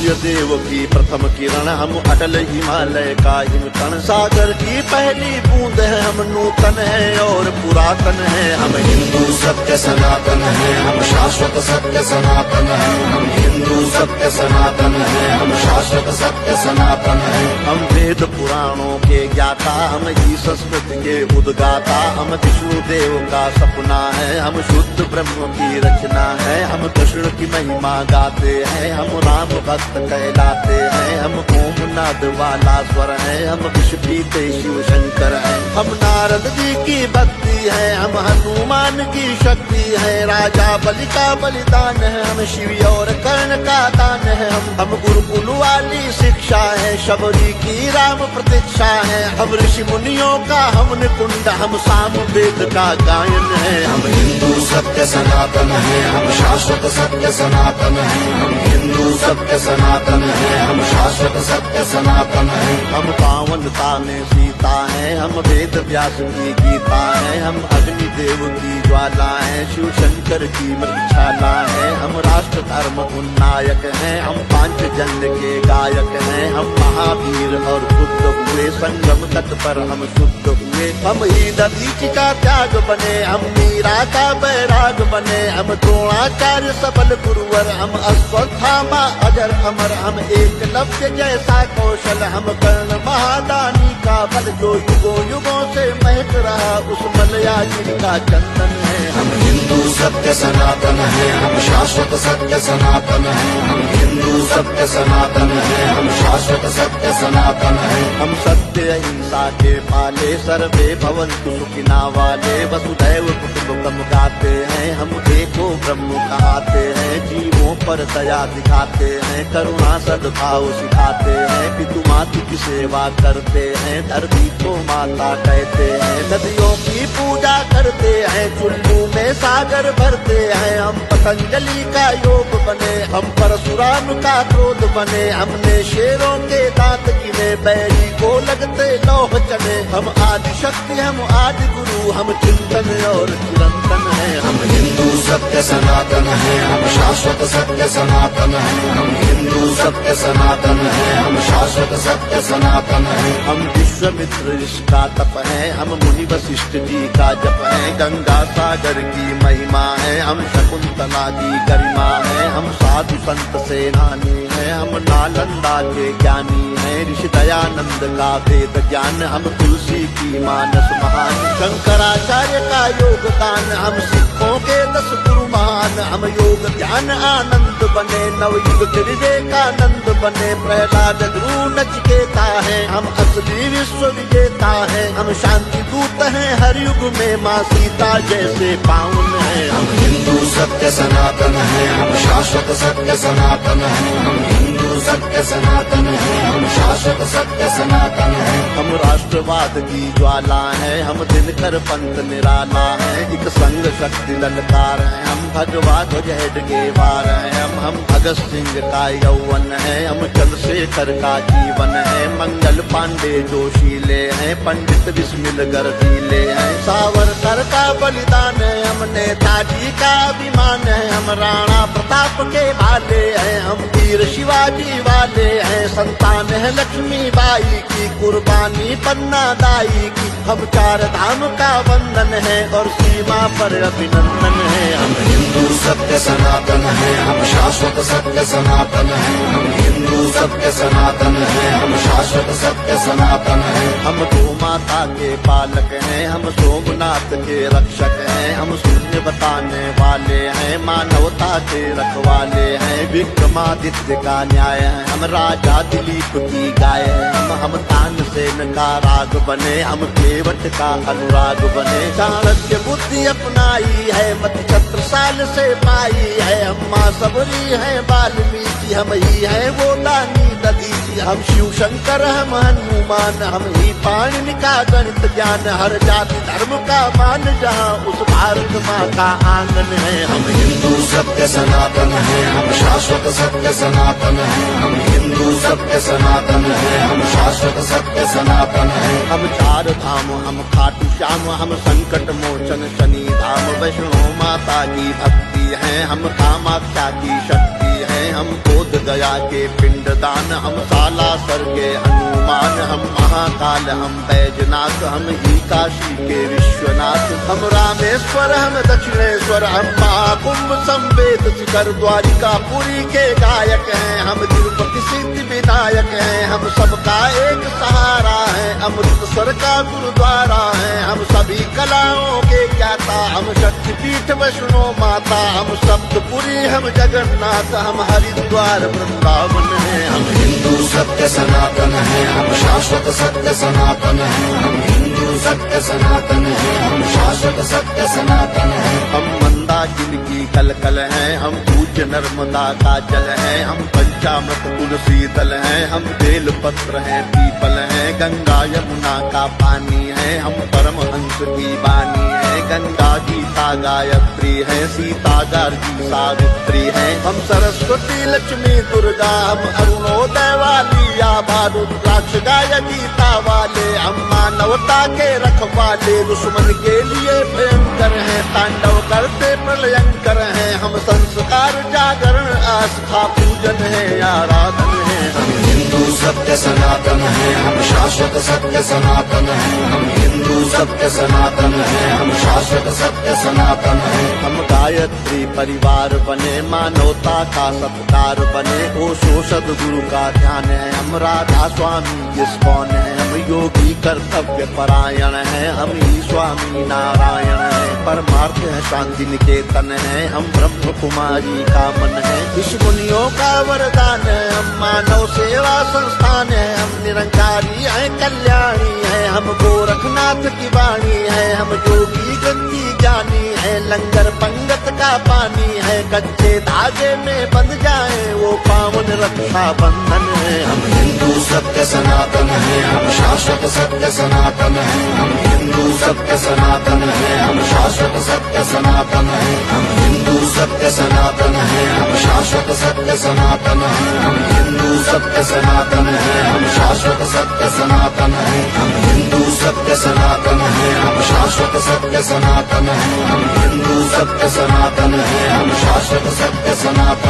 सूर्य देव की प्रथम किरण, हम अटल हिमालय का हिमकण। सागर की पहली बूंद है, हम नूतन है और पुरातन है। हम हिंदू सत्य सनातन है, हम शाश्वत सत्य सनातन है। हम हिंदू सत्य सनातन है, हम शाश्वत सत्य सनातन है। हम वेद पुराणों के ज्ञाता, हम ही संस्कृत के उद्गाता। हम विष्णु देव का सपना है, हम शुद्ध ब्रह्म की रचना है। हम कृष्ण की महिमा गाते हैं, हम राम भक्त कहलाते हैं। हम ओम नाद वाला स्वर है, हम विष पीते शिव शंकर है। हम नारद जी की भक्ति है, हम हनुमान की शक्ति है। राजा बलि का बलिदान है, हम शिव और कर्ण का दान है। हम गुरुकुल वाली शिक्षा है, शबरी की राम प्रतीक्षा है। हम ऋषि मुनियों का हम निकुंड, हम साम वेद का गायन है। हम हिंदू सत्य सनातन है, हम शाश्वत सत्य सनातन है। हम हिंदू सत्य सनातन है, हम शाश्वत सत्य सनातन है। हम पावनता में सीता है, हम वेद व्यास की गीता है। हम अग्निदेव की ज्वाला है, शिव शंकर की मृक्षाला है। हम राष्ट्र धर्म उन्नायक हैं, हम पांचजन्य के गायक हैं। हम महावीर और बुद्ध हुए, संगम तट पर हम शुद्ध हुए। हम ही दधीचि का त्याग बने, हम मीरा का बैराग बने। हम द्रोणाचार्य सबल गुरुवर, हम अश्वत्थामा अजर अमर। हम एकलव्य जैसा कौशल, हम कर्ण महादानी का बल। जो युगों युगों से महक रहा, उस मलयाजी का चंदन है। हम हिंदू सत्य सनातन है, हम शाश्वत सत्य सनातन है। हम हिंदू सत्य सनातन है, हम शाश्वत सत्य सनातन है। हम सत्य अहिंसा के पाले, सर्वे भवन्तु सुखिना वाले। वसुधैव कुटुम्बकम् गाते हैं, हम एको ब्रह्म कहाते हैं। जीवों पर दया दिखाते हैं, करुणा सद्भाव सिखाते हैं। पितु मातु की सेवा करते हैं, धरती को माता कहते हैं। नदियों की पूजा करते हैं, चुल्लू में सागर भरते हैं। हम पतंजलि का योग बने, हम परशुराम का क्रोध बने। हमने शेरों के दांत गिने, बैरी को लगते लौह चले। हम आदि शक्ति, हम आदि गुरु, हम चिंतन और चिरंतन है। हम हिंदू सत्य सनातन है, हम शाश्वत सत्य सनातन है। हम हिंदू सत्य सनातन है, हम शाश्वत सत्य सनातन है। हम विश्वामित्र ऋषि का तप है, हम मुनि वशिष्ठ जी का जप है। गंगा सागर की महिमा है, हम शकुंतला की गरिमा है। हम साधु संत सेनानी है, हम नालंदा के ज्ञानी है। ऋषि दयानंद का वेद ज्ञान, हम तुलसी की मानस महान। शंकराचार्य का योगदान, हम सिखों के 10 गुरु महान। हम योग ध्यान आनंद बने, नवयुग के विवेकानंद बने। प्रहलाद ध्रुव नचिकेता है, हम असली विश्व विजेता है। हम शांति दूत हैं हर युग में, माँ सीता जैसे पावन है। हम हिंदू सत्य सनातन है, हम शाश्वत सत्य सनातन है। हम हिंदू सत्य सनातन है, हम शाश्वत सत्य सनातन है। हम राष्ट्रवाद की ज्वाला है, हम दिनकर पंथ निराला है। एक संग शक्ति ललकार है, हम भगवा ध्वज के वार है। हम भगत सिंह का यौवन है, हम चंद्रशेखर का जीवन है। मंगल पांडे जोशीले हैं, पंडित बिस्मिल गर्दीले हैं। सावरकर का बलिदान है, हम नेताजी का अभिमान है। हम राणा प्रताप के भाले हैं, हम वीर शिवाजी वाले हैं। संतान है लक्ष्मी बाई की, कुर्बानी पन्ना दाई की। हम 4 धाम का वंदन है और सीमा पर अभिनंदन है। हम हिंदू सत्य सनातन है, हम शाश्वत सत्य सनातन है। हम हिंदू सत्य सनातन है, हम शाश्वत सत्य सनातन है। हम गौ माता के पालक हैं, हम सोमनाथ के रक्षक हैं। हम शून्य बताने वाले हैं, मानवता के रखवाले हैं। विक्रमादित्य का न्याय है, हम राजा दिलीप की गाय है। हम तानसेन का राग बने, हम केवट का अनुराग बने। चाणक्य बुद्धि अपनाई है, मति छत्रसाल से पाई है। हम माँ सबरी है वाल्मीकि, हम ही है वो दानी दधीचि। हम शिव शंकर, हम हनुमान, हम ही पाणिनि का गणित ज्ञान। हर जाति धर्म का मान, जहाँ उस भारत माँ का आंगन है। हम हिंदू सत्य सनातन है, हम शाश्वत सत्य सनातन है। हम हिंदू सत्य सनातन है, हम शाश्वत सत्य सनातन है। हम 4 धाम, हम खाटू श्याम, हम संकट मोचन शनि धाम। वैष्णो माता की भक्ति है, हम कामाख्या की शक्ति है। हम बोध गया के पिंडदान, हम सालासर के हनुमान, हम महाकाल, हम बैजनाथ, हम ही काशी के विश्वनाथ, हम रामेश्वर, हम दक्षिणेश्वर, हम महाकुंभ संवेद शिखर द्वारिका पुरी के गायक हैं, हम तिरुपति सिद्धि विनायक हैं, हम सबका एक सहारा है, अमृतसर का गुरुद्वारा है, हम सभी कलाओं के ज्ञाता, हम शक्तिपीठ वैष्णो माता, हम सप्तपुरी, हम जगन्नाथ, हम हरिद्वार वृंदावन है। हम हिंदू सत्य सनातन है, हम शाश्वत सत्य सनातन है, हम हिंदू सत्य सनातन है, हम शाश्वत सत्य सनातन है। हम मंदाकिनी की कलकल हैं, हम पूज्य नर्मदा का जल है, हम पंचामृत तुलसी दल हैं, हम बेल पत्र हैं, पीपल हैं, गंगा यमुना का पानी है, हम परमहंस की वाणी है, गंगा गीता गायत्री है, सीता गार्गी सावित्री है, हम सरस्वती लक्ष्मी दुर्गा, हम अरुणोदय वाली आभा रुद्राक्ष गाय गीता वाले, हम मानवता के रखवाले, दुश्मन के लिए भयंकर हैं, तांडव करते प्रलयंकर हैं, हम संस्कार जागरण आस्था पूजन है, आराधन है। हम हिंदू सत्य सनातन है, हम शाश्वत सत्य सनातन है, हम हिंदू सत्य सनातन है, हम शाश्वत सत्य सनातन है। हम गायत्री परिवार बने, मानवता का सत्कार बने, ओशो सद्गुरु का ध्यान है, हम राधा स्वामी इस्कॉन है, हम योगी कर्तव्य परायण है, हम ही स्वामी नारायण है, परमार्थ है शांति निकेतन है, हम ब्रह्म कुमारी का मन है, ऋषि मुनियों का वरदान है, हम मानव सेवा संस्थान है, हम निरंकारी है, कल्याणी है, हम गोरखनाथ की वाणी है, हम योगी गंदी ज्ञानी है, लंगर पंगत का पानी है, कच्चे धागे में बंध जाए वो पावन रक्षा बंधन है। हम हिंदू सत्य सनातन है, हम शाश्वत सत्य सनातन है, हम हिंदू सत्य सनातन है, हम शाश्वत सत्य सनातन है, हम हिंदू सत्य सनातन है, हम शाश्वत सत्य सनातन है, हम हिंदू सत्य सनातन है, हम शाश्वत सत्य सनातन है, हम हिंदू सत्य सनातन है, हम शाश्वत सत्य सनातन है, हम हिंदू सत्य सनातन है, हम शाश्वत सत्य सनातन